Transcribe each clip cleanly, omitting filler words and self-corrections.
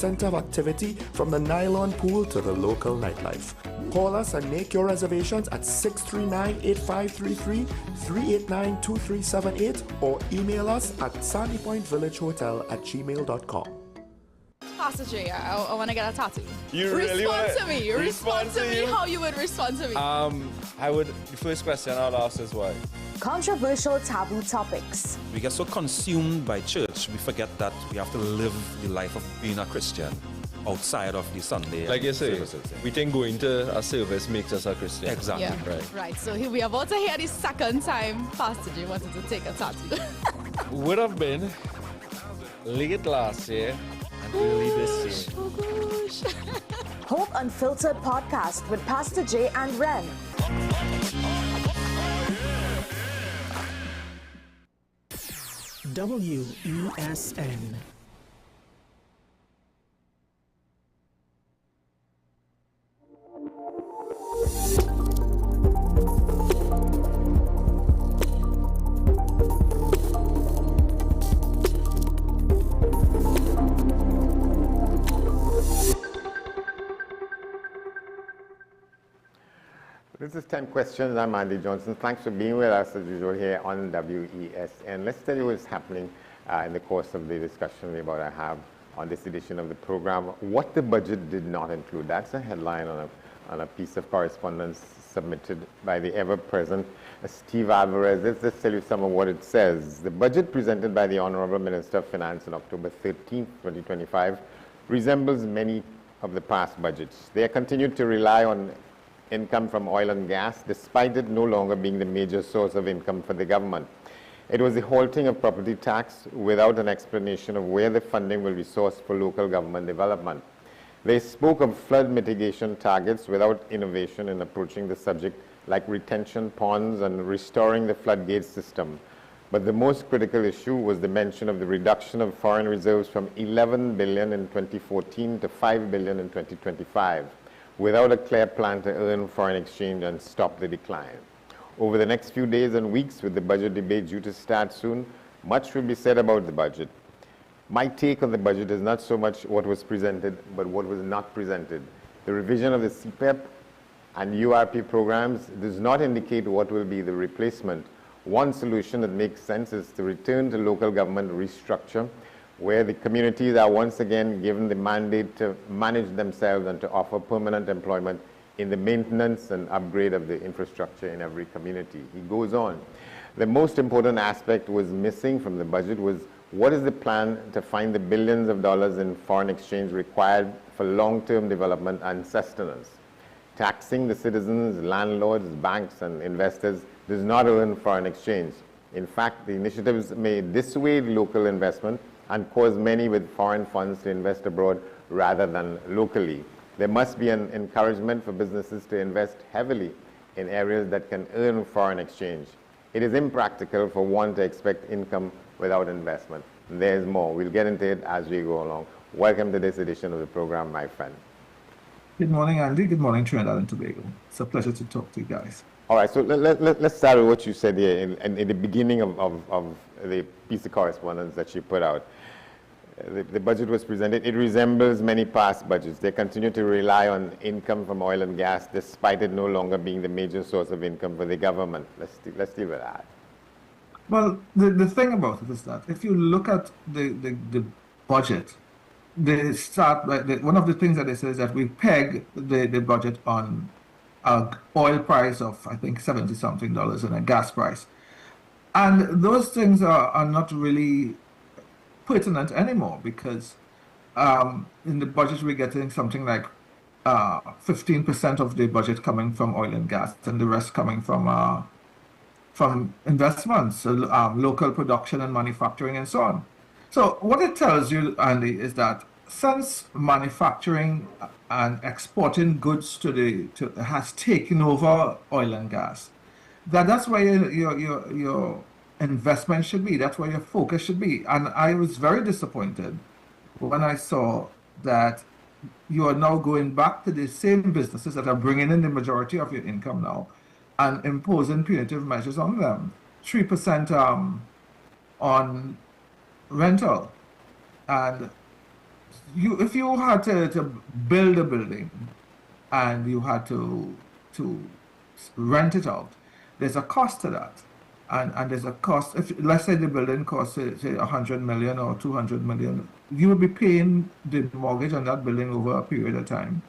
center of activity from the nylon pool to the local nightlife. Call us and make your reservations at 639-8533, 389-2378 or email us at sandypointvillagehotel@gmail.com. Pastor J, I want to get a tattoo. You really Respond to me. Respond to me how you would respond to me. The first question I'll ask is why? Controversial taboo topics. We get so consumed by church, we forget that we have to live the life of being a Christian outside of the Sunday. Like you say, services. we think going to a service makes us a Christian. Exactly. Yeah. Right. So here we are about to hear the second time Pastor J wanted to take a tattoo. Would have been late last year and early this year. Oh gosh. Hope Unfiltered podcast with Pastor J and Ren. WESN. This is 10 Questions. I'm Andy Johnson. Thanks for being with us as usual here on WESN. Let's tell you what's happening in the course of the discussion about I have on this edition of the program. What the budget did not include. That's a headline on a piece of correspondence submitted by the ever-present Steve Alvarez. Let's just tell you some of what it says. The budget presented by the Honorable Minister of Finance on October 13, 2025 resembles many of the past budgets. They continued to rely on income from oil and gas, despite it no longer being the major source of income for the government. It was the halting of property tax without an explanation of where the funding will be sourced for local government development. They spoke of flood mitigation targets without innovation in approaching the subject, like retention ponds and restoring the floodgate system. But the most critical issue was the mention of the reduction of foreign reserves from 11 billion in 2014 to 5 billion in 2025. Without a clear plan to earn foreign exchange and stop the decline. Over the next few days and weeks, with the budget debate due to start soon, much will be said about the budget. My take on the budget is not so much what was presented, but what was not presented. The revision of the CPEP and URP programs does not indicate what will be the replacement. One solution that makes sense is to return to local government restructure, where the communities are once again given the mandate to manage themselves and to offer permanent employment in the maintenance and upgrade of the infrastructure in every community. He goes on. The most important aspect was missing from the budget was what is the plan to find the billions of dollars in foreign exchange required for long-term development and sustenance. Taxing the citizens, landlords, banks, and investors does not earn foreign exchange. In fact, the initiatives may dissuade local investment and cause many with foreign funds to invest abroad rather than locally. There must be an encouragement for businesses to invest heavily in areas that can earn foreign exchange. It is impractical for one to expect income without investment. There's more. We'll get into it as we go along. Welcome to this edition of the program, my friend. Good morning, Andy. Good morning, Trinidad and Tobago. It's a pleasure to talk to you guys. All right, so let's start with what you said here in the beginning of the piece of correspondence that you put out. The budget was presented. It resembles many past budgets. They continue to rely on income from oil and gas, despite it no longer being the major source of income for the government. Let's deal with that. Well, the thing about it is that if you look at the budget, they start one of the things that they say is that we peg the budget on an oil price of, I think, $70-something and a gas price. And those things are not really pertinent anymore because in the budget we're getting something like 15% of the budget coming from oil and gas and the rest coming from investments, local production and manufacturing and so on. So what it tells you, Andy, is that since manufacturing and exporting goods has taken over oil and gas, that's where your investment should be. That's where your focus should be. And I was very disappointed when I saw that you are now going back to the same businesses that are bringing in the majority of your income now and imposing punitive measures on them. 3% on rental and if you had to build a building and you had to rent it out, there's a cost to that. And there's a cost, if let's say the building costs say 100 million or 200 million, you will be paying the mortgage on that building over a period of time,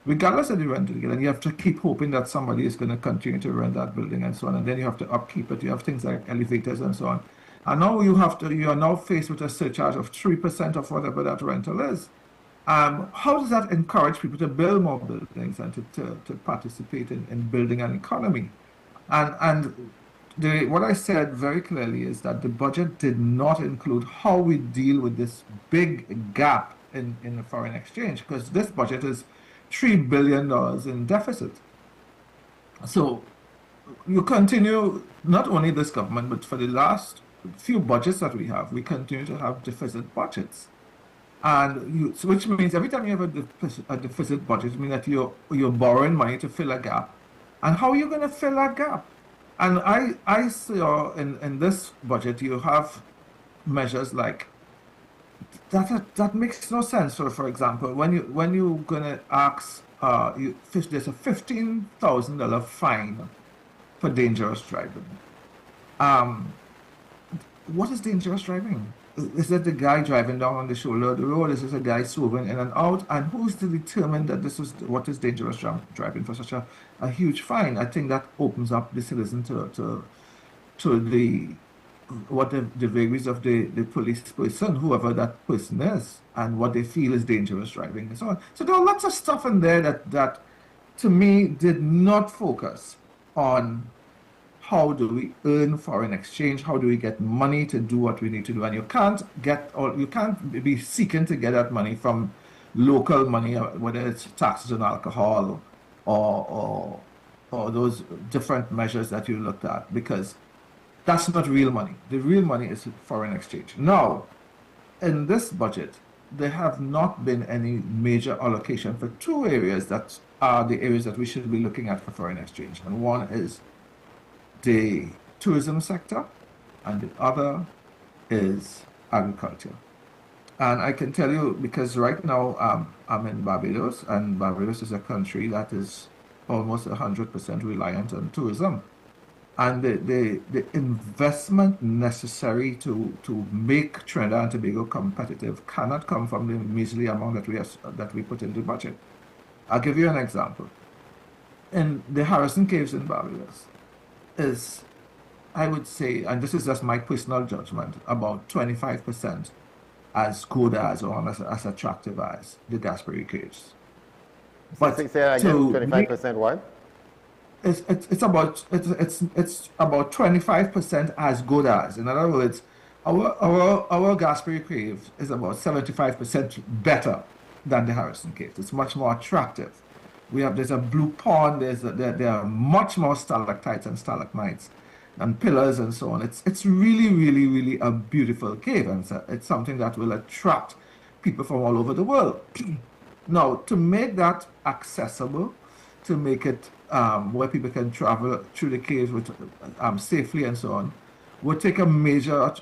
regardless of the rental yield. And you have to keep hoping that somebody is going to continue to rent that building and so on. And then you have to upkeep it. You have things like elevators and so on. And now you are now faced with a surcharge of 3% of whatever that rental is. How does that encourage people to build more buildings and to participate in building an economy? And what I said very clearly is that the budget did not include how we deal with this big gap in the foreign exchange, because this budget is $3 billion in deficit. So you continue, not only this government, but for the last few budgets that we continue to have deficit budgets. And so which means every time you have a deficit budget, it means that you're borrowing money to fill a gap. And how are you going to fill that gap? And I saw in this budget, you have measures like that makes no sense. So, for example, when you're going to ask, there's a $15,000 fine for dangerous driving. What is dangerous driving? Is that the guy driving down on the shoulder of the road? Is this a guy swerving in and out? And who's to determine that what is dangerous driving for such a huge fine? I think that opens up the citizen to the vagaries of the police person, whoever that person is, and what they feel is dangerous driving and so on. So there are lots of stuff in there that to me did not focus on how do we earn foreign exchange, how do we get money to do what we need to do. And you can't be seeking to get that money from local money, whether it's taxes on alcohol or those different measures that you looked at, because that's not real money. The real money is foreign exchange. Now, in this budget, there have not been any major allocation for two areas that are the areas that we should be looking at for foreign exchange. And one is the tourism sector, and the other is agriculture. And I can tell you, because right now I'm in Barbados, and Barbados is a country that is almost 100% reliant on tourism. And the investment necessary to make Trinidad and Tobago competitive cannot come from the measly amount that we put in the budget. I'll give you an example. In the Harrison Caves in Barbados is, I would say, and this is just my personal judgment, about 25% as good as or as attractive as the Gaspery Caves. But say that again, 25% what? It's about 25% as good as. In other words, our Gaspery Cave is about 75% better than the Harrison Caves. It's much more attractive. There's a blue pond. There are much more stalactites and stalagmites and pillars and so on. It's really, really, really a beautiful cave, and it's something that will attract people from all over the world. Now, to make that accessible, to make it where people can travel through the caves safely and so on, would take a major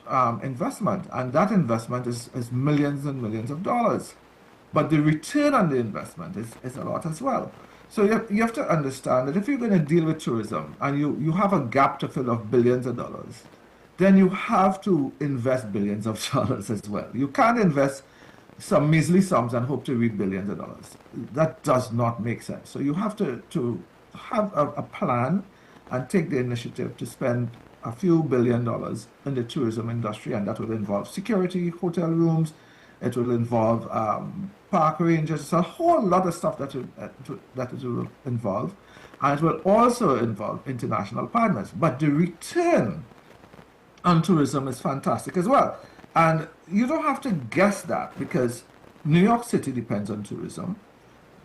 investment, and that investment is millions and millions of dollars. But the return on the investment is a lot as well. So you have to understand that if you're going to deal with tourism and you have a gap to fill of billions of dollars, then you have to invest billions of dollars as well. You can't invest some measly sums and hope to reap billions of dollars. That does not make sense. So you have to have a plan and take the initiative to spend a few $billion in the tourism industry, and that will involve security, hotel rooms, it will involve park rangers. It's a whole lot of stuff that it will involve, and it will also involve international partners. But the return on tourism is fantastic as well. And you don't have to guess that, because New York City depends on tourism,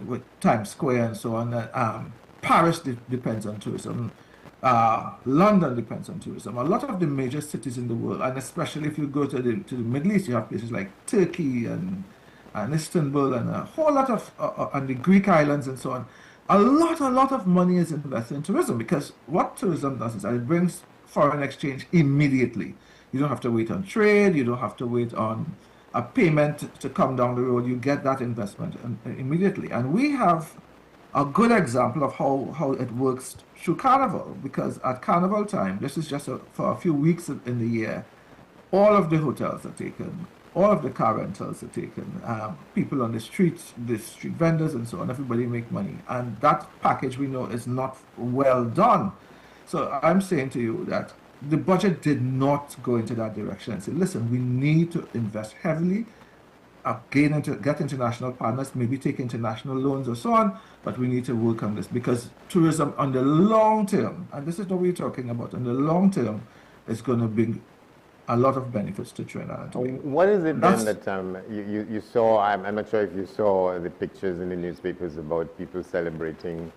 with Times Square and so on. Paris depends on tourism. London depends on tourism. A lot of the major cities in the world, and especially if you go to the Middle East, you have places like Turkey and Istanbul and a whole lot of and the Greek islands and so on. A lot of money is invested in tourism, because what tourism does is that it brings foreign exchange immediately. You don't have to wait on trade. You don't have to wait on a payment to come down the road, you get that investment immediately. And we have a good example of how it works through Carnival, because at Carnival time, this is just for a few weeks in the year, all of the hotels are taken, all of the car rentals are taken, people on the streets, the street vendors and so on, everybody make money. And that package we know is not well done. So I'm saying to you that the budget did not go into that direction and say, listen, we need to invest heavily, get international partners, maybe take international loans or so on, but we need to work on this, because tourism on the long term, and this is what we're talking about, on the long term, is going to bring a lot of benefits to Trinidad and Tobago. What is it then that you saw? I'm not sure if you saw the pictures in the newspapers about people celebrating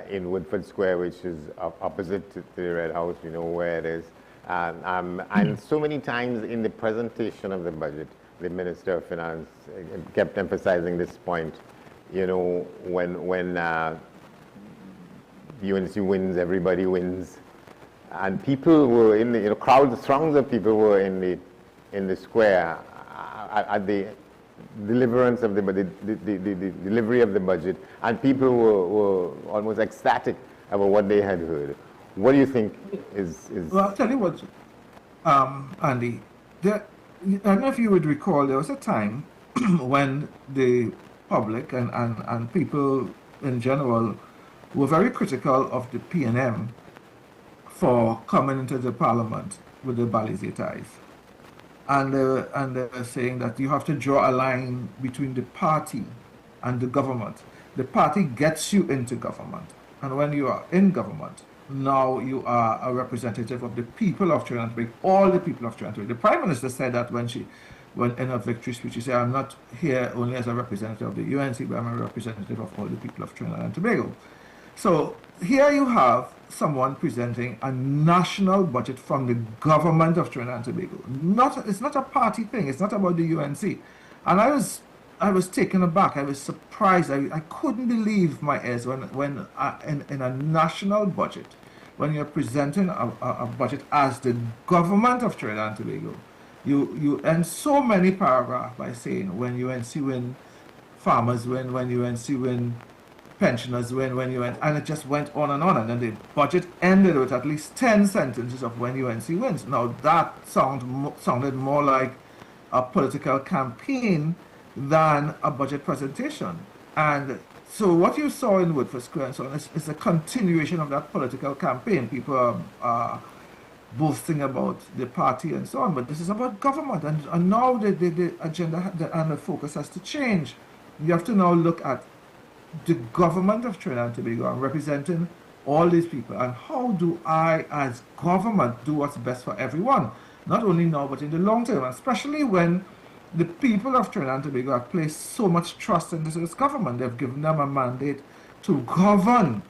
in Woodford Square, which is opposite to the Red House, you know where it is. And so many times in the presentation of the budget, the Minister of Finance kept emphasizing this point. You know, when UNC wins, everybody wins. And people were in the, crowds, throngs of people were in the square at the deliverance of the delivery of the budget, and people were almost ecstatic about what they had heard. What do you think is? Well, I'll tell you what, Andy. I don't know if you would recall, there was a time when the public and people in general were very critical of the PNM for coming into the parliament with the Balize ties. And they were saying that you have to draw a line between the party and the government. The party gets you into government. And when you are in government, now you are a representative of the people of Trinidad and Tobago, all the people of Trinidad and Tobago. The Prime Minister said that when in her victory speech, she said, I'm not here only as a representative of the UNC, but I'm a representative of all the people of Trinidad and Tobago. So here you have someone presenting a national budget from the government of Trinidad and Tobago. It's not a party thing. It's not about the UNC. And I was taken aback. I was surprised. I couldn't believe my ears when in a national budget, when you're presenting a budget as the government of Trinidad and Tobago, you end so many paragraphs by saying when UNC win, farmers win, when UNC win, pensioners win, when UNC, and it just went on, and then the budget ended with at least 10 sentences of when UNC wins. Now that sounded more like a political campaign than a budget presentation. And so what you saw in Woodford Square and so on is a continuation of that political campaign. People are boasting about the party and so on, but this is about government, and now the agenda and the focus has to change. You have to now look at the government of Trinidad and Tobago and representing all these people, and how do I as government do what's best for everyone, not only now but in the long term, especially when the people of Trinidad and Tobago have placed so much trust in this government. They've given them a mandate to govern.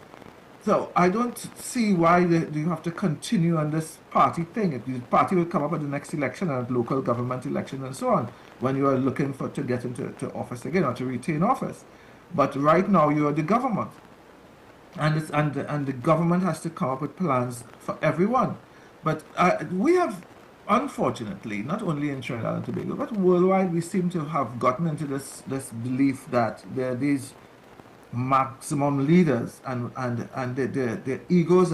So I don't see why you have to continue on this party thing. The party will come up at the next election and local government election and so on, when you are looking to get into office again or to retain office. But right now you are the government, and the government has to come up with plans for everyone. But we have, unfortunately, not only in Trinidad and Tobago, but worldwide, we seem to have gotten into this belief that there are these maximum leaders, and their egos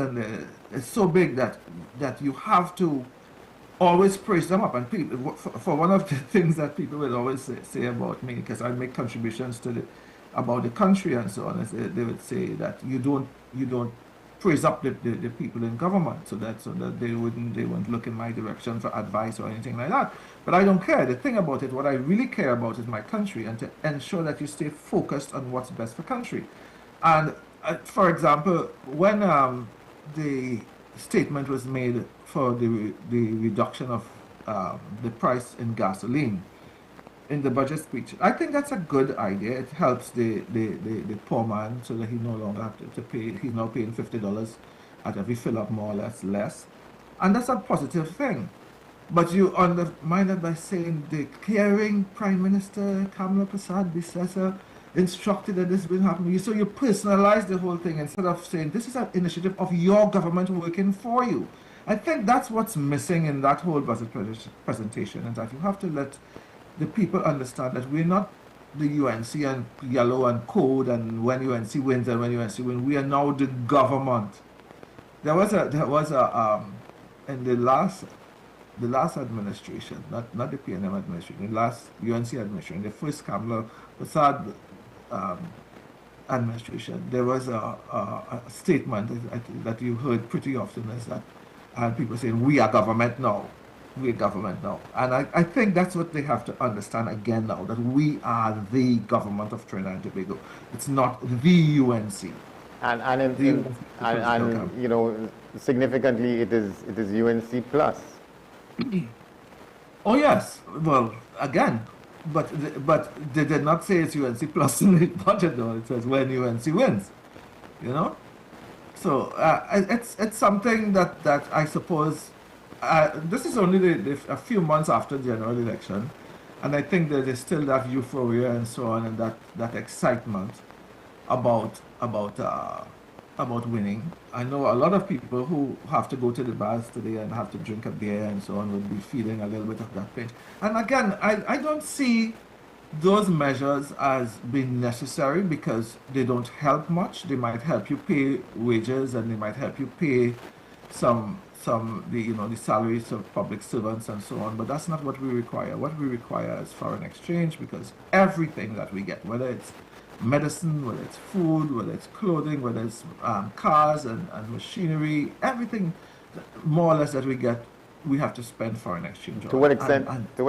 it's so big that you have to always praise them up. And people, for one of the things that people will always say about me, because I make contributions about the country and so on, they would say that you don't praise up the people in government, so that they won't look in my direction for advice or anything like that. But I don't care. The thing about it, what I really care about is my country, and to ensure that you stay focused on what's best for country. And for example, when the statement was made for the reduction of the price in gasoline in the budget speech, I think that's a good idea. It helps the poor man, so that he no longer have to pay. He's now paying $50 at every fill up, more or less, and that's a positive thing. But you undermine it by saying the caring Prime Minister Kamala Prasad Bisesa instructed that this will happen. So you personalize the whole thing instead of saying this is an initiative of your government working for you. I think that's what's missing in that whole budget presentation, and that you have to let the people understand that we're not the UNC and yellow and code and when UNC wins and when UNC wins. We are now the government. There was a in the last administration, not the PNM administration, the last UNC administration, the first Kamala Prasad administration, there was a statement that you heard pretty often is that people saying, we are government now. We're government now. And I think that's what they have to understand again now, that we are the government of Trinidad and Tobago. It's not the UNC. And you know, significantly, it is UNC plus. Oh yes, well again, but they did not say it's UNC plus in the budget though. It says when UNC wins, you know. So it's something that I suppose this is only a few months after the general election, and I think that there's still that euphoria and so on, and that excitement about winning. I know a lot of people who have to go to the bars today and have to drink a beer and so on would be feeling a little bit of that pain. And again, I don't see those measures as being necessary because they don't help much. They might help you pay wages and they might help you pay the salaries of public servants and so on, but that's not what we require. What we require is foreign exchange, because everything that we get, whether it's medicine, whether it's food, whether it's clothing, whether it's cars and machinery, everything more or less that we get, we have to spend foreign exchange on. To what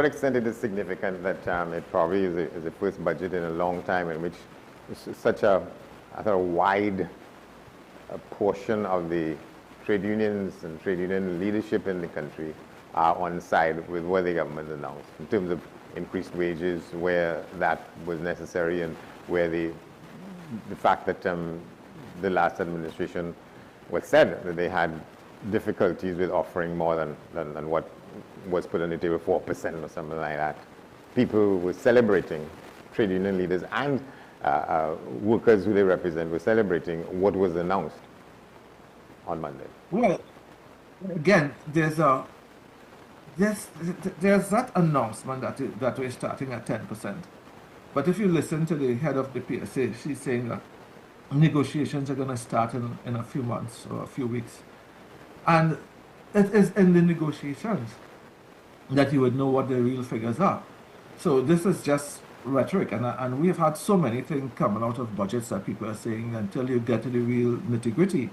extent it is significant that it probably is the first budget in a long time in which such a wide portion of the trade unions and trade union leadership in the country are on side with what the government announced in terms of increased wages where that was necessary, and where the fact that the last administration was said that they had difficulties with offering more than what was put on the table, 4% or something like that. People were celebrating, trade union leaders and workers who they represent were celebrating what was announced on Monday. Well, again, there's that announcement that we're starting at 10%. But if you listen to the head of the PSA, she's saying that negotiations are going to start in a few months or a few weeks. And it is in the negotiations that you would know what the real figures are. So this is just rhetoric. And we've had so many things coming out of budgets that people are saying until you get to the real nitty-gritty.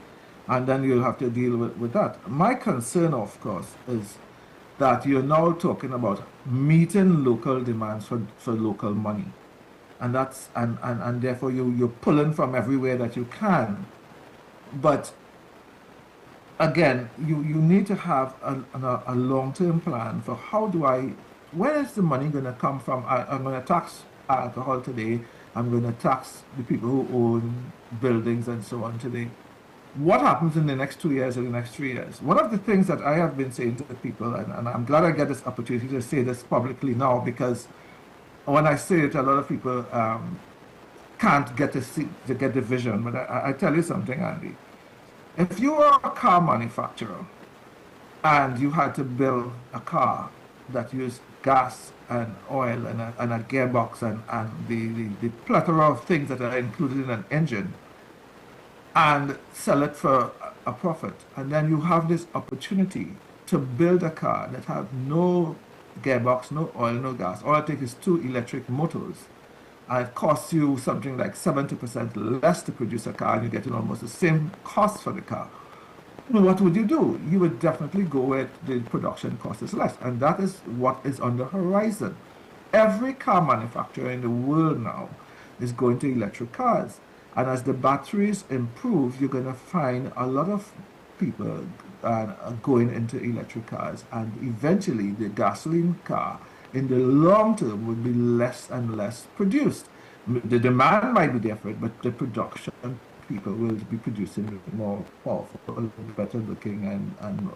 And then you'll have to deal with that. My concern, of course, is that you're now talking about meeting local demands for local money. And that's and therefore you're pulling from everywhere that you can. But again, you need to have a long-term plan for where is the money going to come from? I'm going to tax alcohol today. I'm going to tax the people who own buildings and so on today. What happens in the next 2 years or the next 3 years? One of the things that I have been saying to the people, and I'm glad I get this opportunity to say this publicly now, because when I say it, a lot of people can't get to get the vision. But I tell you something, Andy. If you are a car manufacturer and you had to build a car that used gas and oil and a gearbox and the plethora of things that are included in an engine, and sell it for a profit, and then you have this opportunity to build a car that has no gearbox, no oil, no gas. All it takes is 2 electric motors, and it costs you something like 70% less to produce a car, and you're getting almost the same cost for the car. What would you do? You would definitely go where the production cost is less, and that is what is on the horizon. Every car manufacturer in the world now is going to electric cars. And as the batteries improve, you're going to find a lot of people going into electric cars. And eventually, the gasoline car, in the long term, will be less and less produced. The demand might be different, but the production people will be producing more powerful, better looking, and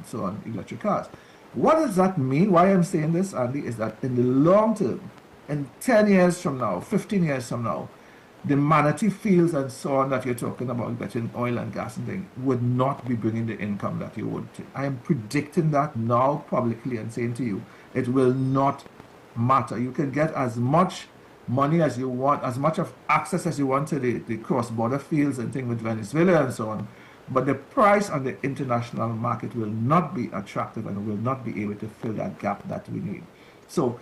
so on, electric cars. What does that mean? Why I'm saying this, Andy, is that in the long term, in 10 years from now, 15 years from now, the Manatee fields and so on that you're talking about, getting oil and gas and things, would not be bringing the income that you would. I am predicting that now publicly and saying to you, it will not matter. You can get as much money as you want, as much of access as you want to the cross-border fields and things with Venezuela and so on. But the price on the international market will not be attractive and will not be able to fill that gap that we need. So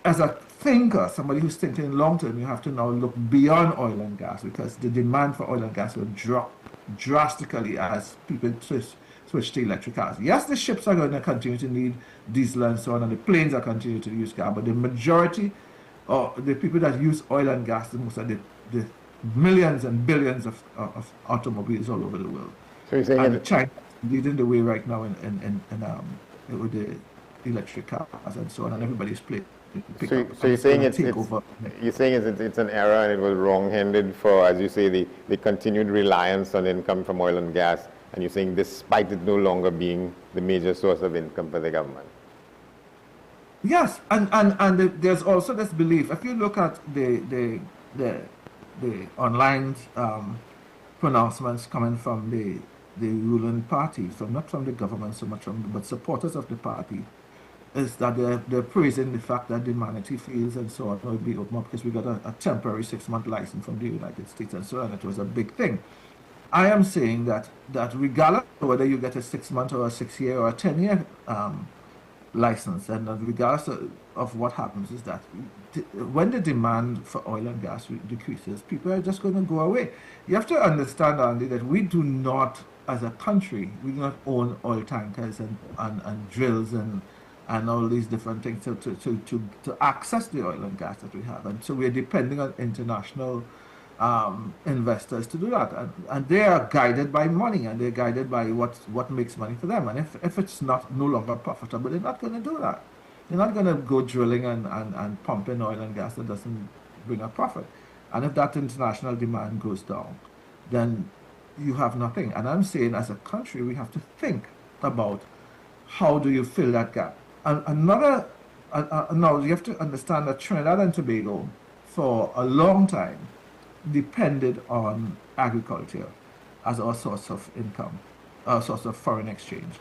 as a thinker, somebody who's thinking long term, you have to now look beyond oil and gas, because the demand for oil and gas will drop drastically as people switch to electric cars. Yes, the ships are going to continue to need diesel and so on, and the planes are continuing to use gas, but the majority of the people that use oil and gas, the most are the millions and billions of automobiles all over the world. So you're saying and China is leading the way right now with the electric cars and so on, and everybody's playing. So you're saying it's an error and it was wrong-handed for, as you say, the continued reliance on income from oil and gas, and you're saying despite it no longer being the major source of income for the government. Yes, and there's also this belief. If you look at the online pronouncements coming from the ruling party, not from the government so much, but supporters of the party, is that they're praising the fact that the manatee fields and so on will be open up because we got a temporary 6-month license from the United States and so on. It was a big thing. I am saying that regardless of whether you get a 6-month or a 6-year or a 10-year license, and regardless of what happens, is that when the demand for oil and gas decreases, people are just going to go away. You have to understand, Andy, that we do not, as a country, we do not own oil tankers and drills and all these different things to access the oil and gas that we have. And so we're depending on international investors to do that. And they are guided by money, and they're guided by what makes money for them. And if it's no longer profitable, they're not going to do that. They're not going to go drilling and pumping oil and gas that doesn't bring a profit. And if that international demand goes down, then you have nothing. And I'm saying, as a country, we have to think about how do you fill that gap. And now you have to understand that Trinidad and Tobago, for a long time, depended on agriculture as our source of income, our source of foreign exchange.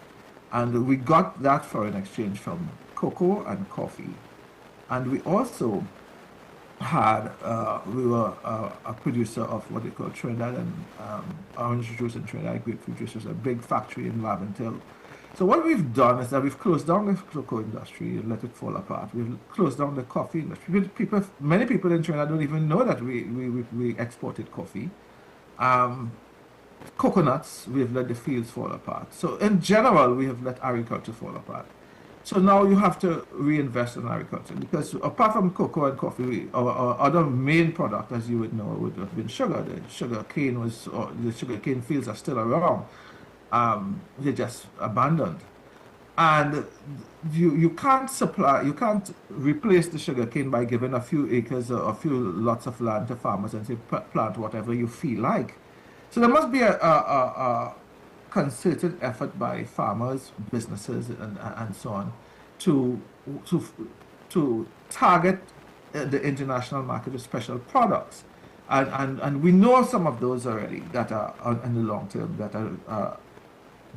And we got that foreign exchange from cocoa and coffee. And we also had, we were a producer of what they call Trinidad and orange juice and Trinidad grapefruit juice. Was a big factory in Laventille. So what we've done is that we've closed down the cocoa industry and let it fall apart. We've closed down the coffee industry. Many people in Trinidad don't even know that we exported coffee. Coconuts, we've let the fields fall apart. So in general, we have let agriculture fall apart. So now you have to reinvest in agriculture, because apart from cocoa and coffee, our other main product, as you would know, would have been sugar. The sugar cane fields are still around. They're just abandoned, and you can't replace the sugar cane by giving a few acres or a few lots of land to farmers and say plant whatever you feel like. So there must be a concerted effort by farmers, businesses, and so on to target the international market with special products, and we know some of those already that are in the long term that are.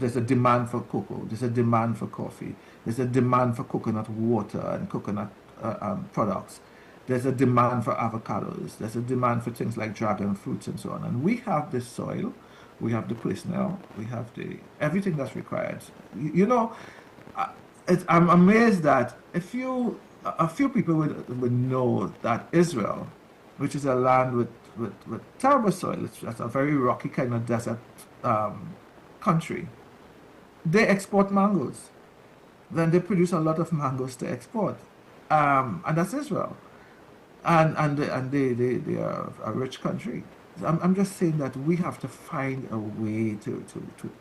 There's a demand for cocoa, there's a demand for coffee, there's a demand for coconut water and coconut products, there's a demand for avocados, there's a demand for things like dragon fruits and so on. And we have the soil, we have the personnel, we have everything that's required. I'm amazed that a few people would know that Israel, which is a land with terrible soil, it's a very rocky kind of desert country, they export mangoes. Then they produce a lot of mangoes to export, and that's Israel. And they are a rich country. I'm just saying that we have to find a way to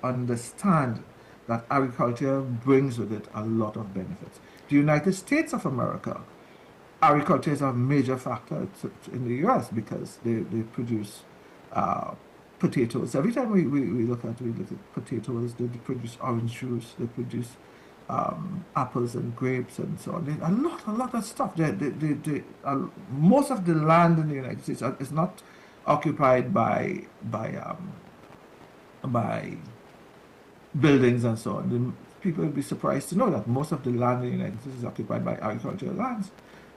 understand that agriculture brings with it a lot of benefits. The United States of America, agriculture is a major factor in the U.S. because they produce potatoes. Every time we look at potatoes, they produce orange juice, they produce apples and grapes and so on. A lot of stuff. Most of the land in the United States is not occupied by buildings and so on. people will be surprised to know that most of the land in the United States is occupied by agricultural lands,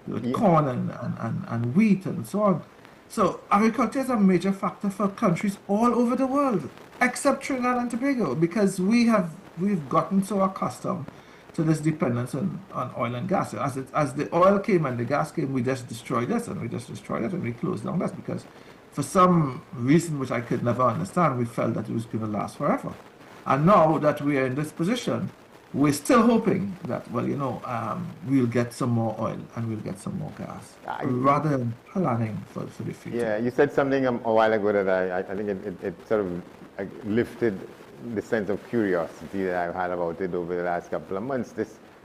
with corn and wheat and so on. So agriculture is a major factor for countries all over the world, except Trinidad and Tobago, because we've gotten so accustomed to this dependence on oil and gas. So as the oil came and the gas came, we just destroyed this and we just destroyed it and we closed down this because for some reason which I could never understand, we felt that it was going to last forever. And now that we are in this position, we're still hoping that, well, we'll get some more oil and we'll get some more gas, rather than planning for the future. Yeah, you said something a while ago that I think it sort of lifted the sense of curiosity that I've had about it over the last couple of months.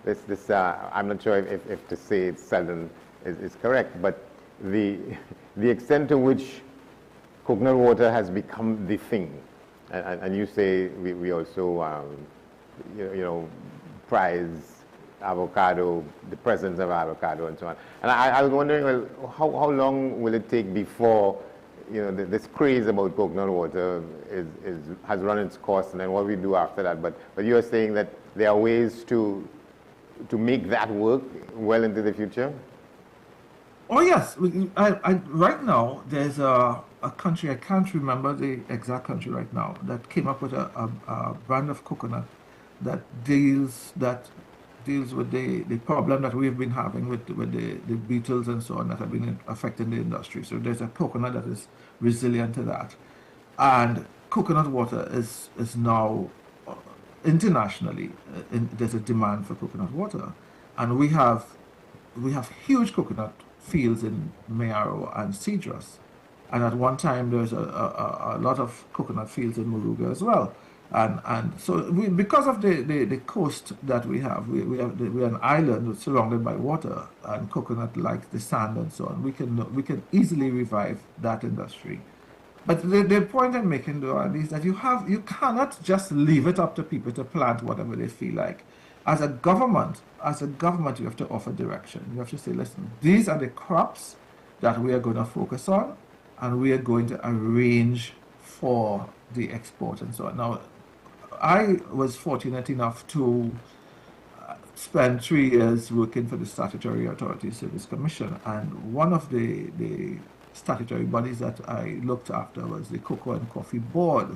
I'm not sure if to say it's sudden is correct, but the extent to which coconut water has become the thing, and you say we also prize avocado, the presence of avocado and so on. And I was wondering, well, how long will it take before this craze about coconut water has run its course, and then what we do after that? But you are saying that there are ways to make that work well into the future? Oh yes, right now there's a country, I can't remember the exact country right now, that came up with a brand of coconut that deals with the problem that we've been having with the beetles and so on that have been affecting the industry. So there's a coconut that is resilient to that, and coconut water is now internationally there's a demand for coconut water, and we have huge coconut fields in Mayaro and Cedros, and at one time there was a lot of coconut fields in Moruga as well. And so because of the coast that we have, we're an island surrounded by water, and coconut likes the sand and so on. We can easily revive that industry. But the point I'm making though, Andy, is that you cannot just leave it up to people to plant whatever they feel like. As a government, you have to offer direction. You have to say, listen, these are the crops that we are going to focus on, and we are going to arrange for the export and so on. Now, I was fortunate enough to spend 3 years working for the Statutory Authority Service Commission, and one of the statutory bodies that I looked after was the Cocoa and Coffee Board.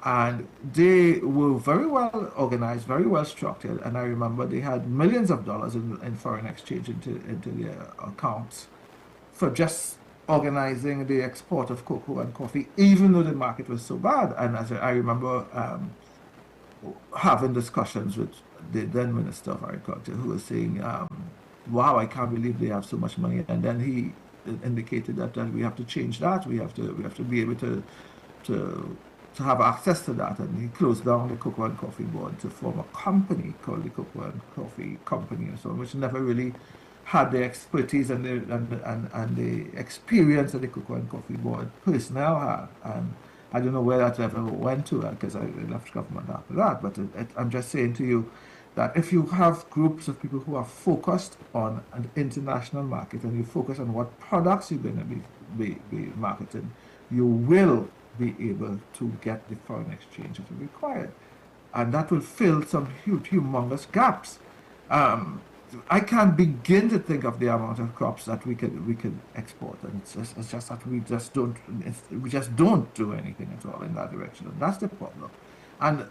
And they were very well organized, very well structured, and I remember they had millions of dollars in foreign exchange into their accounts for just organizing the export of cocoa and coffee, even though the market was so bad. And as I remember having discussions with the then Minister of Agriculture, who was saying, wow, I can't believe they have so much money. And then he indicated that we have to change that. We have to be able to have access to that, and he closed down the Cocoa and Coffee Board to form a company called the Cocoa and Coffee Company and so on, which never really had the expertise and the experience that the Cocoa and Coffee Board personnel had. And I don't know where that ever went to, because I left government after that. But I'm just saying to you that if you have groups of people who are focused on an international market, and you focus on what products you're going to be marketing, you will be able to get the foreign exchange that is required, and that will fill some humongous gaps. I can't begin to think of the amount of crops that we could export, and it's just that we just don't do anything at all in that direction, and that's the problem. And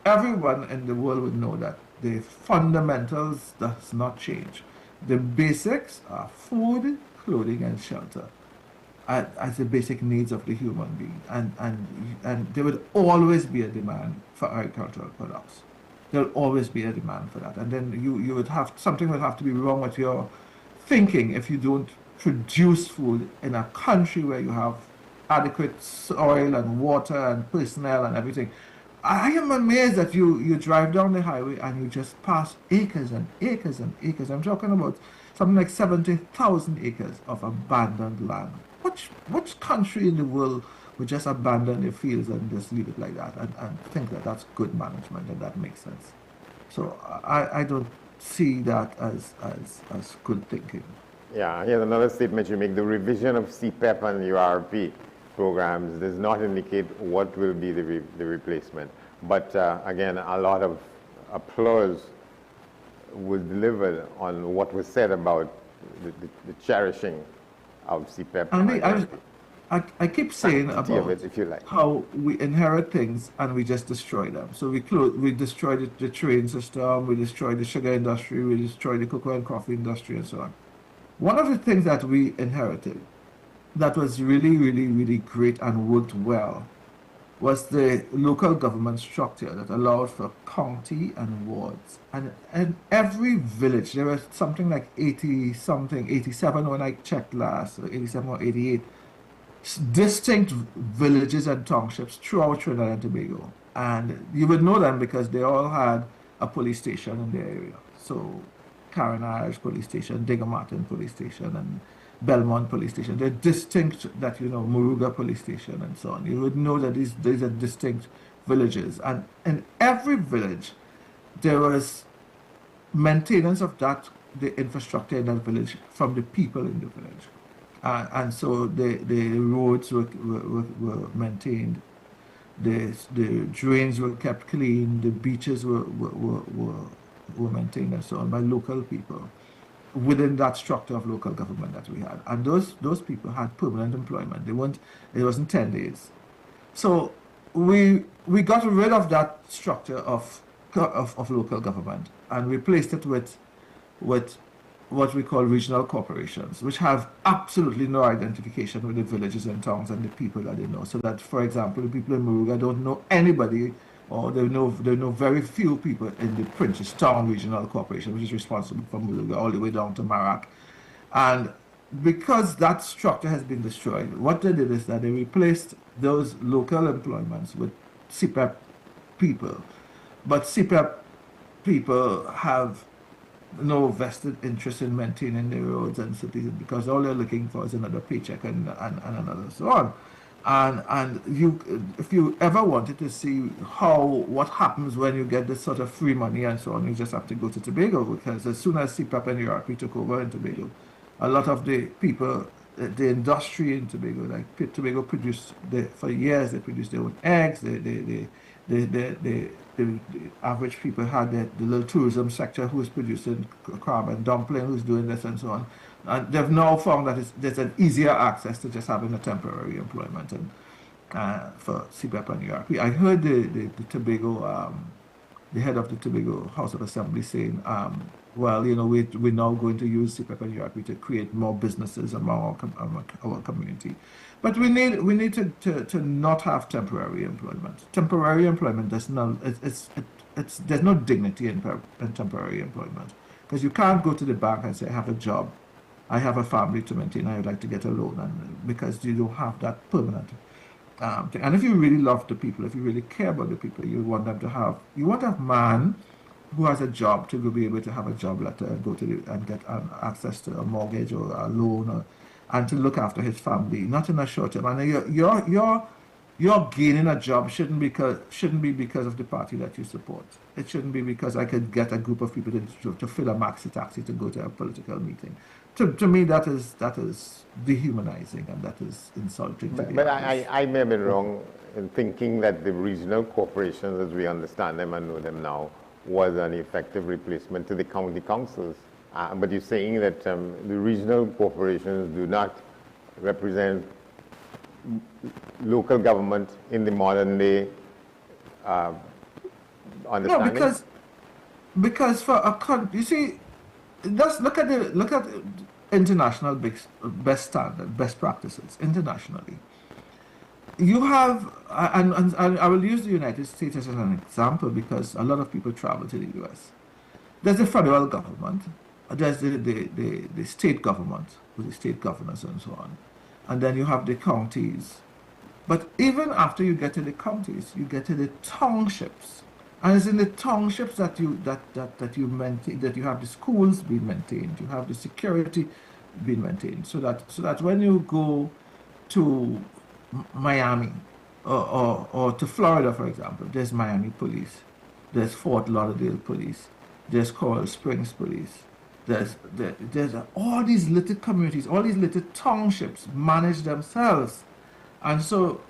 everyone in the world would know that the fundamentals does not change. The basics are food, clothing, and shelter as the basic needs of the human being, and there would always be a demand for agricultural products. There will always be a demand for that, and then you would have something would have to be wrong with your thinking if you don't produce food in a country where you have adequate soil and water and personnel and everything. I am amazed that you drive down the highway and you just pass acres and acres and acres. I'm talking about something like 70,000 acres of abandoned land. Which country in the world would just abandon their fields and just leave it like that and think that that's good management and that makes sense? So I don't see that as good thinking. Yeah, here's another statement you make. The revision of CPEP and URP programs does not indicate what will be the replacement. But again, a lot of applause was delivered on what was said about the cherishing of CPEP. I keep saying about it, if you like, how we inherit things and we just destroy them. So we destroyed the train system, we destroyed the sugar industry, we destroyed the cocoa and coffee industry, and so on. One of the things that we inherited that was really, really, really great and worked well was the local government structure that allowed for county and wards. And in every village, there was something like 80-something, 87 when I checked last, or 87 or 88, distinct villages and townships throughout Trinidad and Tobago. And you would know them because they all had a police station in their area. So Carenage Police Station, Digger Martin Police Station, and Belmont Police Station. They're distinct, that, you know, Moruga Police Station and so on. You would know that these are distinct villages. And in every village, there was maintenance of the infrastructure in that village from the people in the village. And so the roads were maintained, the drains were kept clean, the beaches were maintained and so on by local people within that structure of local government that we had. And those people had permanent employment. It wasn't 10 days. So we got rid of that structure of local government and replaced it with what we call regional corporations, which have absolutely no identification with the villages and towns and the people that they know. So that, for example, the people in Moruga don't know anybody, or they know very few people in the Princestown Regional Corporation, which is responsible for Moruga all the way down to Marak. And because that structure has been destroyed, what they did is that they replaced those local employments with CPEP people. But CPEP people have no vested interest in maintaining the roads and cities because all they're looking for is another paycheck and another so on. And if you ever wanted to see what happens when you get this sort of free money and so on, you just have to go to Tobago, because as soon as CPAP and URP took over in Tobago, a lot of the people, the industry in Tobago, like Tobago produced, for years they produced their own eggs, the average people had the little tourism sector who's producing crab and dumpling, who's doing this and so on. And they've now found that there's an easier access to just having a temporary employment and for CPEP and URP. I heard the Tobago, the head of the Tobago House of Assembly saying, well, you know, we're now going to use CPEP and URP to create more businesses among our community. But we need to not have temporary employment. Temporary employment there's no dignity in temporary employment, because you can't go to the bank and say, I have a job, I have a family to maintain, I would like to get a loan, and because you don't have that permanent thing. And if you really love the people, if you really care about the people, you want a man who has a job to be able to have a job letter and go to and get access to a mortgage or a loan, and to look after his family, not in a short term. And you're gaining a job shouldn't be because of the party that you support. It shouldn't be because I could get a group of people to fill a maxi taxi to go to a political meeting. To me, that is dehumanizing, and that is insulting. But I may be wrong in thinking that the regional corporations, as we understand them and know them now, was an effective replacement to the county councils. But you're saying that the regional corporations do not represent local government in the modern day understanding? No, because for a country, you see, just look at international best practices internationally. You have, and I will use the United States as an example because a lot of people travel to the US. There's the federal government, there's the state government with the state governors and so on, and then you have the counties. But even after you get to the counties, you get to the townships, and it's in the townships that you maintain, that you have the schools being maintained, you have the security being maintained, so that when you go to Miami or to Florida, for example, there's Miami police, there's Fort Lauderdale police, there's Coral Springs police, there's all these little communities, all these little townships manage themselves, and so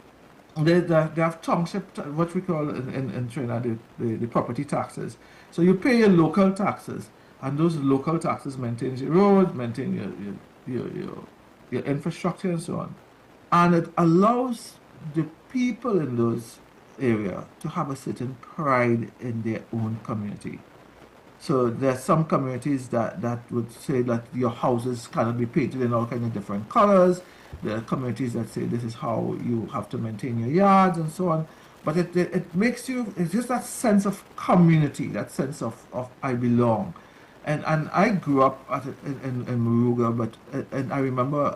they have township, what we call in Trinidad the property taxes. So you pay your local taxes, and those local taxes maintain your road, maintain your infrastructure and so on. And it allows the people in those areas to have a certain pride in their own community. So there's some communities that would say that your houses cannot be painted in all kinds of different colors. There are communities that say this is how you have to maintain your yards and so on. But it makes you, it's just that sense of community, that sense of I belong. And I grew up in Moruga, but and I remember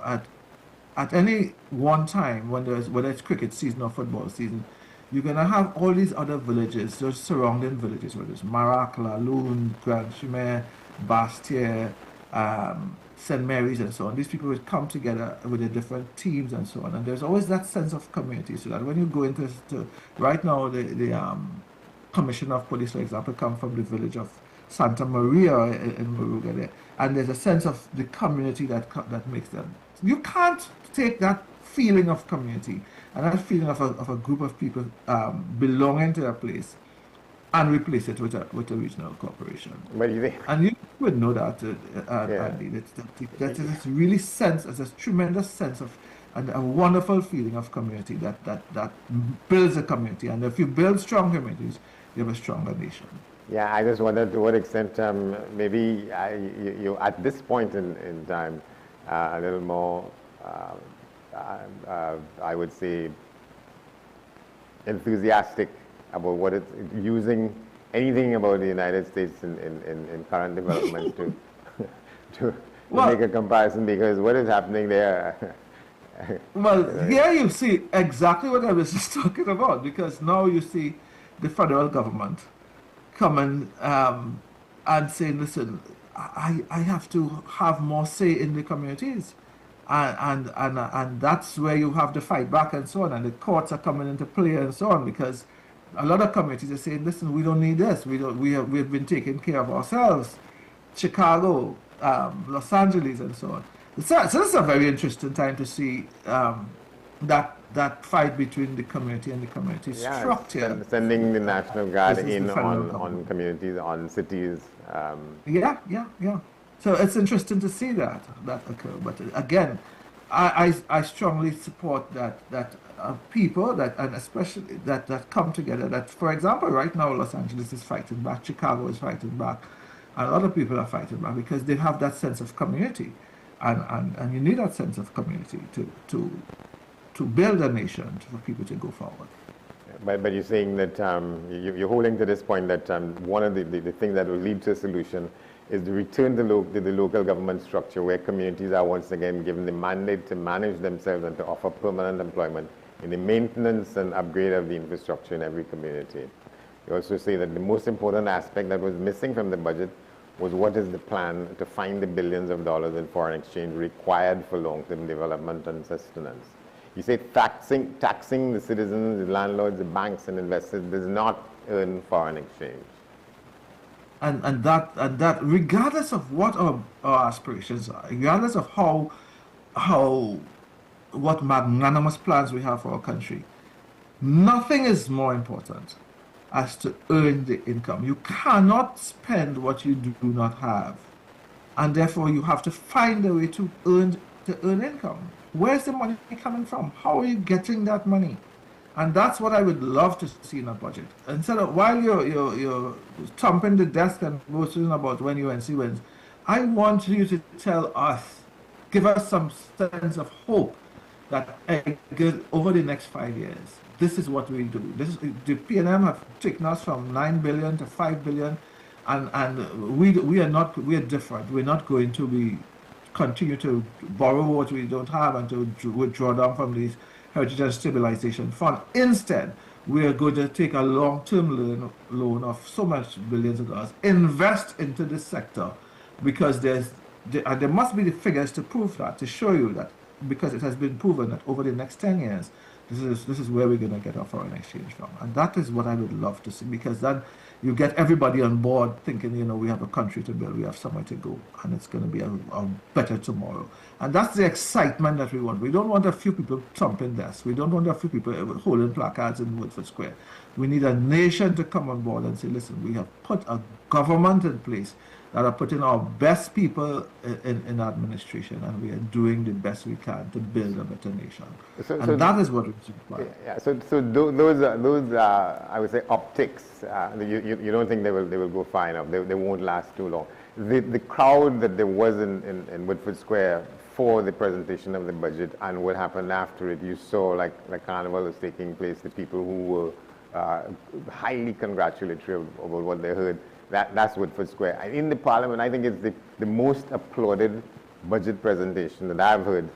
at any one time whether it's cricket season or football season, you're gonna have all these other villages, those surrounding villages, whether it's Marak, Laloon, Grand Chimay, Bastia, St. Mary's and so on. These people would come together with their different teams and so on. And there's always that sense of community, so that when you go into right now, the commissioner of police, for example, come from the village of Santa Maria in Moruga there. And there's a sense of the community that makes them. You can't take that feeling of community and that feeling of a group of people belonging to a place and replace it with a regional corporation. But you think, and you would know that, Andy, that is really sense, as a tremendous sense of, and a wonderful feeling of community that builds a community. And if you build strong communities, you have a stronger nation. Yeah, I just wondered to what extent maybe you at this point in time a little more, I would say, enthusiastic about what it's using anything about the United States in current developments to make a comparison, because what is happening there. Well, here you see exactly what I was just talking about, because now you see the federal government coming and saying, listen, I have to have more say in the communities. And that's where you have to fight back and so on. And the courts are coming into play and so on, because a lot of communities are saying, listen, we don't need this. We've been taking care of ourselves. Chicago, Los Angeles, and so on. So this is a very interesting time to see that fight between the community and the community structure. Sending the National Guard in on communities, on cities. Yeah. So it's interesting to see that occur. But again, I strongly support that people and especially that come together. That, for example, right now Los Angeles is fighting back, Chicago is fighting back, and a lot of people are fighting back because they have that sense of community, and you need that sense of community to build a nation for people to go forward. But you're saying that you're holding to this point that one of the things that will lead to a solution is to return to the local government structure, where communities are once again given the mandate to manage themselves and to offer permanent employment in the maintenance and upgrade of the infrastructure in every community. You also say that the most important aspect that was missing from the budget was what is the plan to find the billions of dollars in foreign exchange required for long-term development and sustenance. You say taxing the citizens, the landlords, the banks and investors does not earn foreign exchange. And that regardless of what our aspirations are, regardless of what magnanimous plans we have for our country, nothing is more important as to earn the income. You cannot spend what you do not have, and therefore you have to find a way to earn income. Where's the money coming from? How are you getting that money? And that's what I would love to see in a budget. Instead of while you're thumping the desk and boasting about when UNC wins, I want you to tell us, give us some sense of hope that over the next 5 years, this is what we do. The PNM have taken us from 9 billion to 5 billion, and we are different. We're not going to continue to borrow what we don't have and to withdraw down from these Heritage and Stabilization Fund. Instead, we are going to take a long-term loan of so much billions of dollars, invest into this sector, because there must be the figures to prove that, to show you that because it has been proven that over the next 10 years, this is where we're going to get our foreign exchange from. And that is what I would love to see, because then you get everybody on board thinking, you know, we have a country to build, we have somewhere to go, and it's going to be a better tomorrow. And that's the excitement that we want. We don't want a few people thumping desks. We don't want a few people holding placards in Woodford Square. We need a nation to come on board and say, listen, we have put a government in place that are putting our best people in administration, and we are doing the best we can to build a better nation. And that is what it's required. Yeah, so those I would say optics. You don't think they will go far enough? They won't last too long. The crowd that there was in Woodford Square for the presentation of the budget and what happened after it, you saw like Carnival was taking place. The people who were highly congratulatory about what they heard. That's Woodford Square. In the Parliament, I think it's the most applauded budget presentation that I've heard.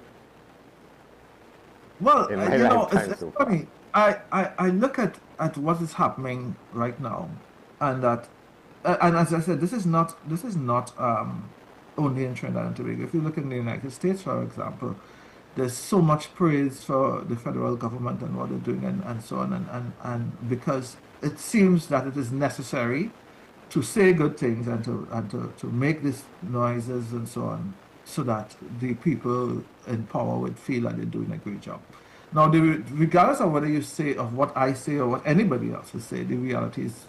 Well, in my you know, lifetime it's so far. funny. I look at what is happening right now, and that, and as I said, this is not only in Trinidad and Tobago. If you look in the United States, for example, there's so much praise for the federal government and what they're doing, and so on, and because it seems that it is necessary to say good things and to make these noises and so on, so that the people in power would feel that they're doing a great job. Now, regardless of whether you say, of what I say or what anybody else will say, the reality is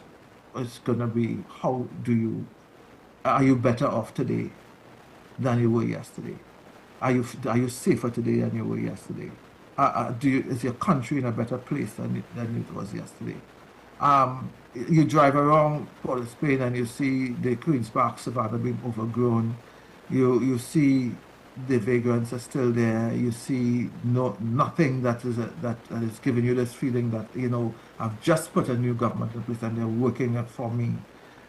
going to be, are you better off today than you were yesterday? Are you safer today than you were yesterday? Is your country in a better place than it was yesterday? You drive around Port of Spain and you see the Queen's Park Savannah being overgrown. You see the vagrants are still there. You see nothing that is giving you this feeling that, you know, I've just put a new government in place and they're working it for me.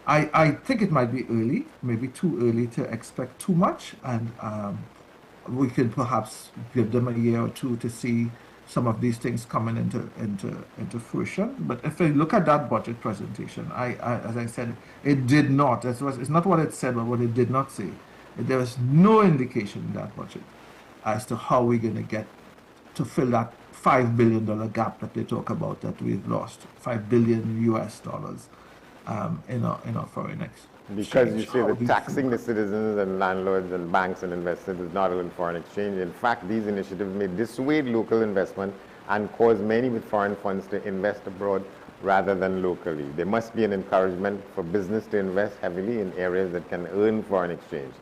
I think it might be early, maybe too early to expect too much, and we could perhaps give them a year or two to see some of these things coming into fruition. But if I look at that budget presentation, as I said, it did not. It's not what it said, but what it did not say. There was no indication in that budget as to how we're going to get to fill that $5 billion gap that they talk about that we've lost, $5 billion US dollars in our foreign exchange. Because you say that taxing the citizens and landlords and banks and investors is not in foreign exchange. In fact, these initiatives may dissuade local investment and cause many with foreign funds to invest abroad rather than locally. There must be an encouragement for business to invest heavily in areas that can earn foreign exchange.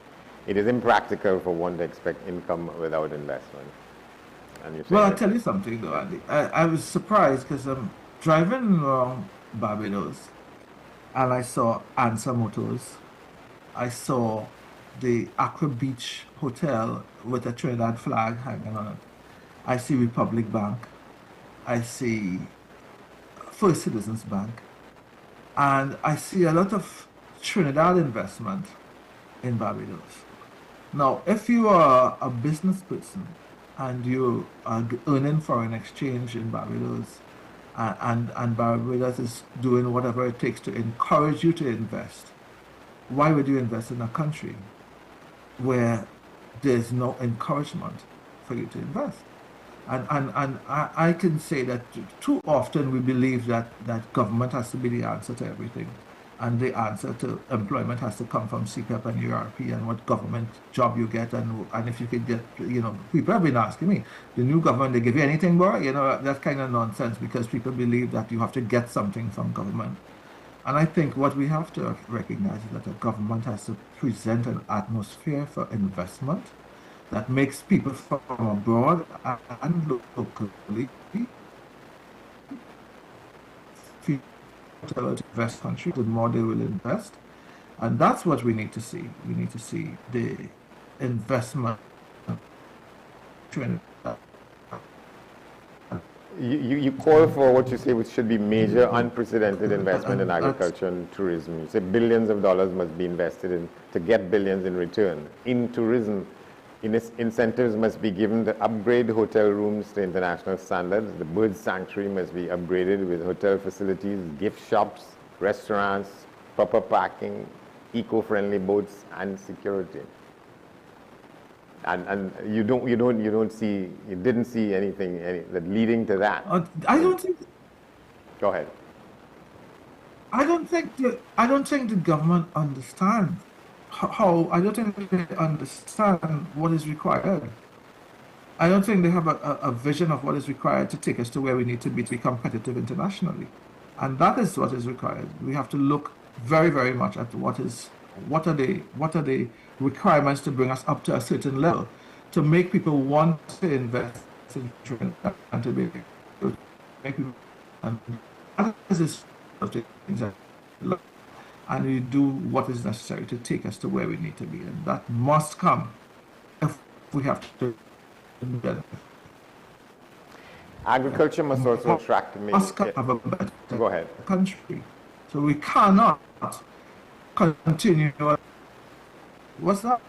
It is impractical for one to expect income without investment. Well, I'll tell you something though, Andy. I was surprised because I'm driving around Barbados and I saw Ansa Motors. I saw the Accra Beach Hotel with a Trinidad flag hanging on it. I see Republic Bank. I see First Citizens Bank. And I see a lot of Trinidad investment in Barbados. Now, if you are a business person and you are earning foreign exchange in Barbados, and Barbados is doing whatever it takes to encourage you to invest, why would you invest in a country where there's no encouragement for you to invest? And I can say that too often we believe that government has to be the answer to everything, and the answer to employment has to come from CPEP and URP and what government job you get, and if you could get, you know, people have been asking me, the new government, they give you anything, boy? You know, that's kind of nonsense, because people believe that you have to get something from government. And I think what we have to recognize is that a government has to present an atmosphere for investment that makes people from abroad and locally feel to invest country, the more they will invest. And that's what we need to see. We need to see the investment. You call for what you say which should be major unprecedented investment in agriculture and tourism. You say billions of dollars must be invested in to get billions in return. In tourism, incentives must be given to upgrade hotel rooms to international standards. The bird sanctuary must be upgraded with hotel facilities, gift shops, restaurants, proper parking, eco-friendly boats, and security. And you didn't see anything that leading to that. I don't think. Go ahead. I don't think the government understands how. I don't think they understand what is required. I don't think they have a vision of what is required to take us to where we need to be competitive internationally, and that is what is required. We have to look very, very much at what are the requirements to bring us up to a certain level, to make people want to invest in Trinidad and to make people, and that is the sort of things that look, and we do what is necessary to take us to where we need to be, and that must come if we have to. Agriculture must also attract must have a better Go ahead. country, so we cannot continue. What's that?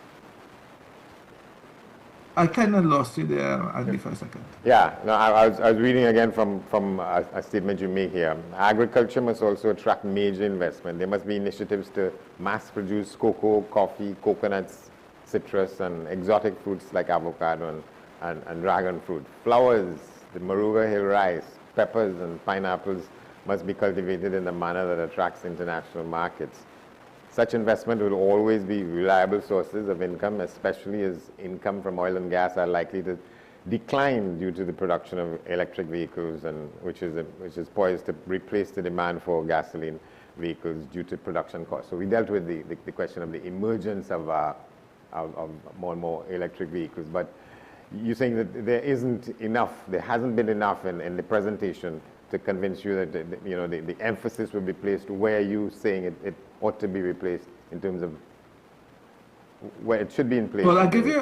I kind of lost you there, Andy, for a second. Yeah, no, I was reading again from a statement you make here. Agriculture must also attract major investment. There must be initiatives to mass produce cocoa, coffee, coconuts, citrus, and exotic fruits like avocado and dragon fruit. Flowers, the Moruga Hill rice, peppers, and pineapples must be cultivated in a manner that attracts international markets. Such investment will always be reliable sources of income, especially as income from oil and gas are likely to decline due to the production of electric vehicles, and which is poised to replace the demand for gasoline vehicles due to production costs. So we dealt with the question of the emergence of more and more electric vehicles, but you're saying that there hasn't been enough in the presentation to convince you that the emphasis will be placed where you saying it ought to be replaced in terms of where it should be in place. Well, I'll give you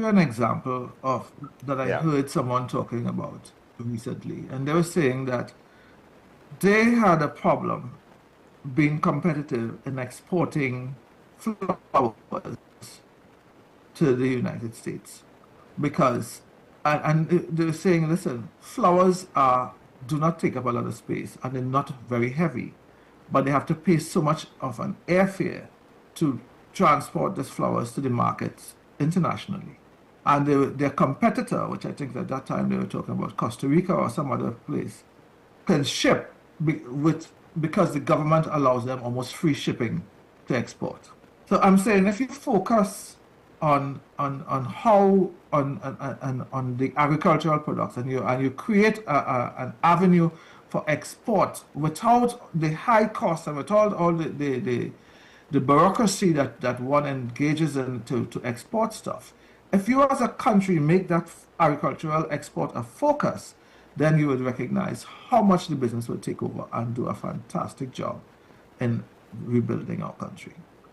an example of that I heard someone talking about recently, and they were saying that they had a problem being competitive in exporting flowers to the United States because, and they're saying, listen, flowers do not take up a lot of space and they're not very heavy, but they have to pay so much of an airfare to transport these flowers to the markets internationally. And their competitor, which I think at that time they were talking about Costa Rica or some other place, can ship because the government allows them almost free shipping to export. So I'm saying if you focus on the agricultural products and you create an avenue for export without the high cost and without all the bureaucracy that one engages in to export stuff. If you as a country make that agricultural export a focus, then you would recognize how much the business will take over and do a fantastic job in rebuilding our country.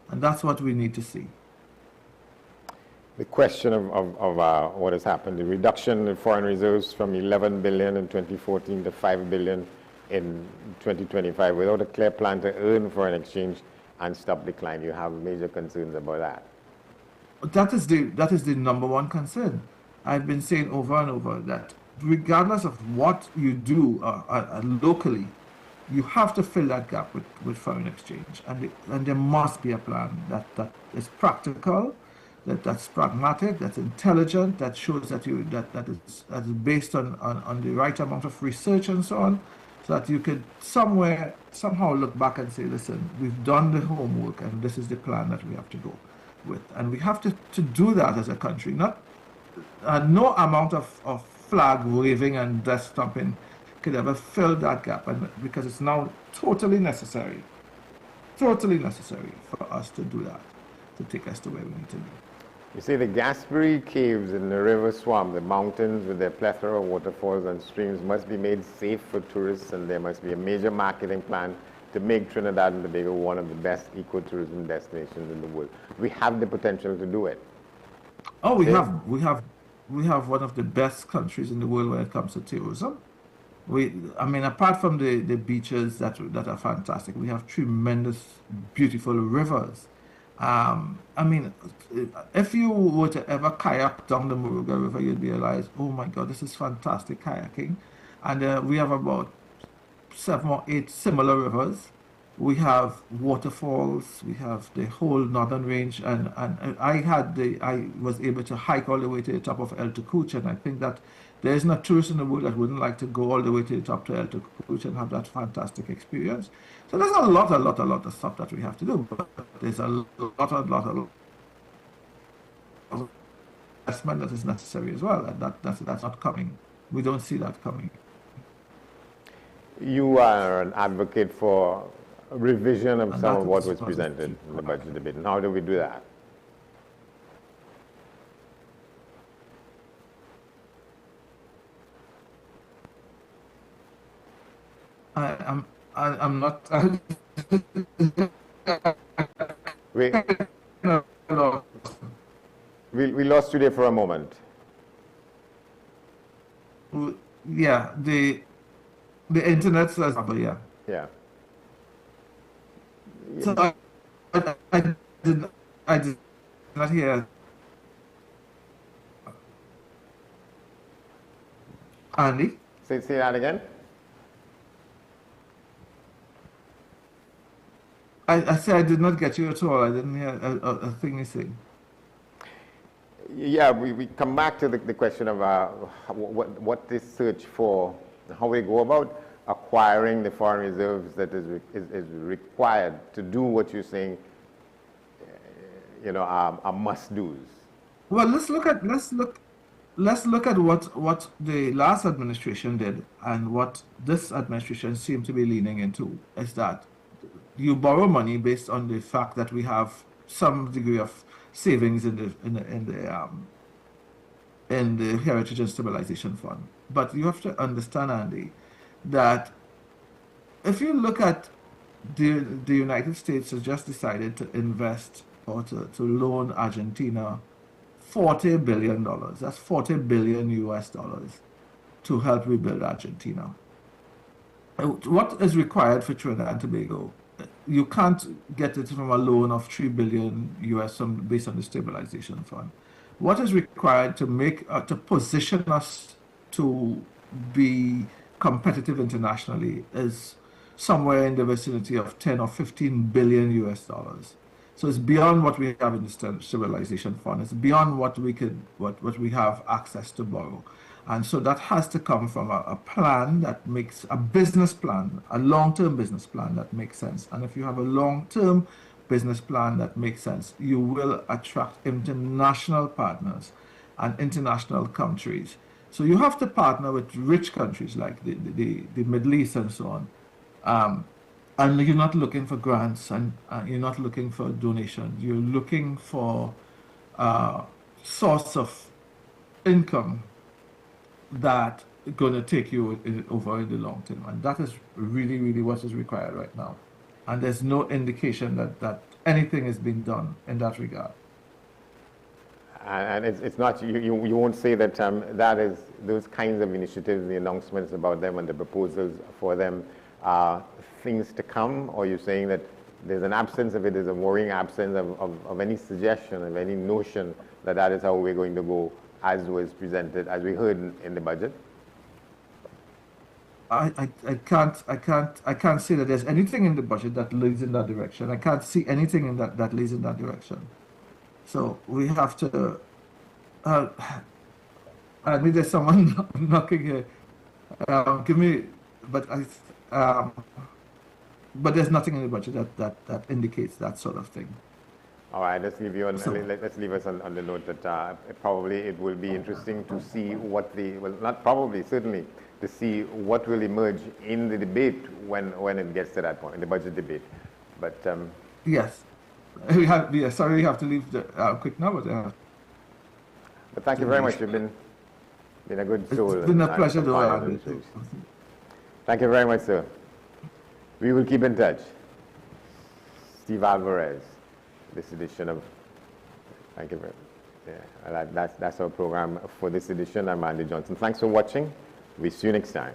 And that's what we need to see. The question of what has happened, the reduction in foreign reserves from 11 billion in 2014 to 5 billion in 2025 without a clear plan to earn foreign exchange and stop decline. You have major concerns about that. That is the number one concern. I've been saying over and over that regardless of what you do locally, you have to fill that gap with foreign exchange, and there must be a plan that is practical, that's pragmatic, that's intelligent, that shows that is based on the right amount of research and so on, so that you could somehow look back and say, listen, we've done the homework and this is the plan that we have to go with. And we have to do that as a country. Not no amount of flag waving and death stomping could ever fill that gap, and because it's now totally necessary for us to do that, to take us to where we need to be. You see, the Gaspery caves in the river swamp, the mountains with their plethora of waterfalls and streams must be made safe for tourists, and there must be a major marketing plan to make Trinidad and Tobago one of the best ecotourism destinations in the world. We have the potential to do it. Oh, we have one of the best countries in the world when it comes to tourism. Apart from the beaches that are fantastic, we have tremendous, beautiful rivers. If you were to ever kayak down the Moruga River, you'd realize, oh my God, this is fantastic kayaking. And we have about 7 or 8 similar rivers we have waterfalls, we have the whole northern range, and I was able to hike all the way to the top of El Tucuch, and I think that there isn't a tourist in the world that wouldn't like to go all the way to the top to El Tucuch and have that fantastic experience. So there's a lot of stuff that we have to do, but there's a lot of investment that is necessary as well, and that's not coming. We don't see that coming. You are an advocate for a revision of some of what was presented in the budget debate. And how do we do that? I'm not. We lost you there for a moment. Yeah, the internet says, but yeah. Yeah. So I did not hear. Andy? Say that again. I said I did not get you at all. I didn't hear a thing you say. Yeah, we come back to the question of what this search for, how we go about acquiring the foreign reserves that is required to do what you're saying, are must-dos. Well, let's look at what the last administration did and what this administration seems to be leaning into is that you borrow money based on the fact that we have some degree of savings in the Heritage and Stabilization Fund. But you have to understand, Andy, that if you look at the United States has just decided to invest or to loan Argentina $40 billion. That's 40 billion US dollars to help rebuild Argentina. What is required for Trinidad and Tobago? You can't get it from a loan of 3 billion US based on the stabilization fund. What is required to position us to be competitive internationally is somewhere in the vicinity of 10 or 15 billion US dollars. So it's beyond what we have in the stabilization fund. It's beyond what we have access to borrow. And so that has to come from a plan that makes a business plan, a long-term business plan that makes sense. And if you have a long-term business plan that makes sense, you will attract international partners and international countries. So you have to partner with rich countries like the Middle East and so on. And you're not looking for grants and you're not looking for donations. You're looking for a source of income that going to take you over in the long term. And that is really, really what is required right now. And there's no indication that anything is being done in that regard. And it's not, you won't say that that is those kinds of initiatives, the announcements about them and the proposals for them are things to come, or you're saying that there's an absence of it, there's a worrying absence of any suggestion, of any notion that is how we're going to go as was presented, as we heard in the budget? I can't say that there's anything in the budget that leads in that direction. I can't see anything in that leads in that direction. So we have to. I need there's someone knocking here. Give me, but but there's nothing in the budget that indicates that sort of thing. All right, let's leave us on the note that probably it will be interesting to see what not probably, certainly, to see what will emerge in the debate when it gets to that point, in the budget debate. But yes, sorry, we have to leave quick now, but thank you very much. You've been a good soul. It's been a pleasure, though. Thank you very much, sir. We will keep in touch. Steve Alvarez. This edition of, thank you very much. Yeah, that's our program for this edition. I'm Andy Johnson. Thanks for watching. We'll see you next time.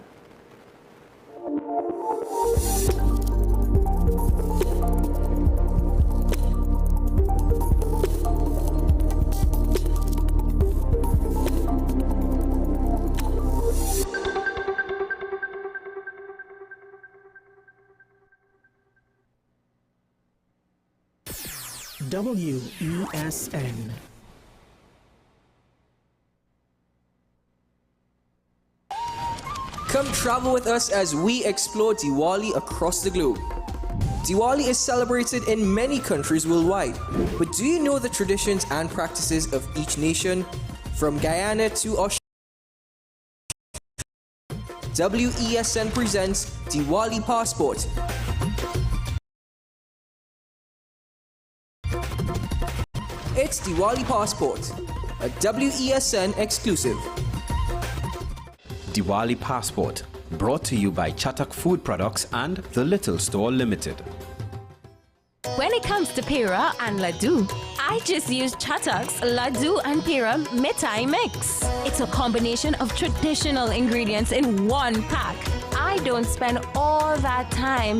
WESN. Come travel with us as we explore Diwali across the globe. Diwali is celebrated in many countries worldwide, but do you know the traditions and practices of each nation? From Guyana to Australia, WESN presents Diwali Passport. It's Diwali Passport, a WESN exclusive. Diwali Passport, brought to you by Chatak Food Products and The Little Store Limited. When it comes to Pira and Laddu, I just use Chatak's Laddu and Pira Mithai Mix. It's a combination of traditional ingredients in one pack. I don't spend all that time